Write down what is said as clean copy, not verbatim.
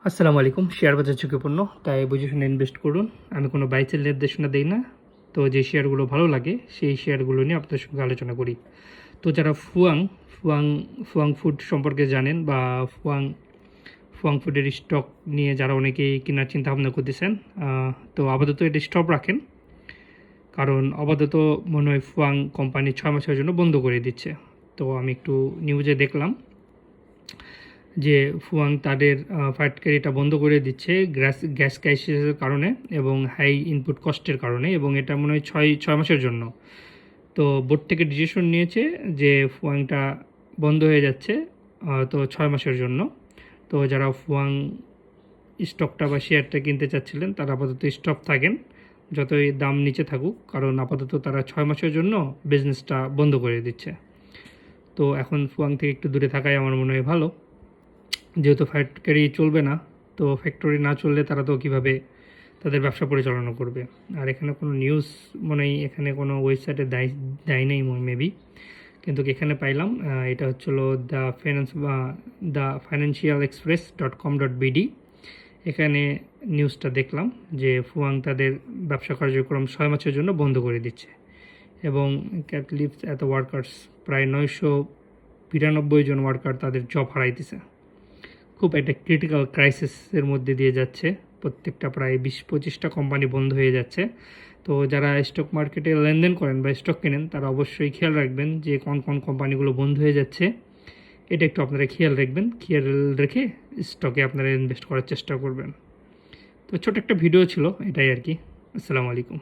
আসসালামু আলাইকুম। শেয়ার বাজার ঝুঁকিপূর্ণ, তাই বুঝে শুনে ইনভেস্ট করুন। আমি কোনো বাইচের নির্দেশনা দেই না। তো যে শেয়ারগুলো ভালো লাগে সেই শেয়ারগুলো নিয়ে আপনাদের সঙ্গে আলোচনা করি। তো যারা ফুয়াং ফুয়াং ফুড সম্পর্কে জানেন বা ফুয়াং ফুয়াং ফুডের স্টক নিয়ে যারা অনেকেই কেনার চিন্তা ভাবনা করতেছেন, তো আপাতত এটা স্টপ রাখেন, কারণ আপাতত মনে হয় ফুয়াং কোম্পানি 6 মাসের জন্য বন্ধ করে দিচ্ছে। তো আমি একটু নিউজে দেখলাম যে ফুয়াং তাদের ফ্যাক্টরিটা বন্ধ করে দিচ্ছে গ্যাস ক্রাইসিসের কারণে এবং হাই ইনপুট কস্টের কারণে, এবং এটা মনে হয় ছয় মাসের জন্য। তো বোর্ড থেকে ডিসিশন নিয়েছে যে ফুয়াংটা বন্ধ হয়ে যাচ্ছে, তো 6 মাসের জন্য। তো যারা ফুয়াং স্টকটা বা শেয়ারটা কিনতে চাচ্ছিলেন তারা আপাতত স্টপ থাকেন, যতই দাম নিচে থাকুক, কারণ আপাতত তারা 6 মাসের জন্য বিজনেসটা বন্ধ করে দিচ্ছে। তো এখন ফুয়াং থেকে একটু দূরে থাকাই আমার মনে হয় ভালো, যেহেতু ফ্যাক্টরি চলবে না। তো ফ্যাক্টরি না চললে তারা তো কীভাবে তাদের ব্যবসা পরিচালনা করবে। আর এখানে কোনো নিউজ মনে হয় এখানে কোনো ওয়েবসাইটে দেয় নেই মেবি, কিন্তু এখানে পাইলাম। এটা হচ্ছিলো দ্য ফাইন্যান্সিয়াল এক্সপ্রেস .com.bd। এখানে নিউজটা দেখলাম যে ফুয়াং তাদের ব্যবসা কার্যক্রম 6 মাসের জন্য বন্ধ করে দিচ্ছে, এবং ক্যাটলিফ্ট এত ওয়ার্কার্স প্রায় 992 জন ওয়ার্কার তাদের জব হারাইতেছে। খুব একটা ক্রিটিক্যাল ক্রাইসিসের মধ্যে দিয়ে যাচ্ছে। প্রত্যেকটা প্রায় 20-25টা কোম্পানি বন্ধ হয়ে যাচ্ছে। তো যারা স্টক মার্কেটে লেনদেন করেন বা স্টক কেনেন তারা অবশ্যই খেয়াল রাখবেন যে কোন কোন কোম্পানিগুলো বন্ধ হয়ে যাচ্ছে। এটা একটু আপনারা খেয়াল রাখবেন, খেয়াল রেখে স্টকে আপনারা ইনভেস্ট করার চেষ্টা করবেন। তো ছোট একটা ভিডিও ছিল এটাই আর কি। আসসালামু আলাইকুম।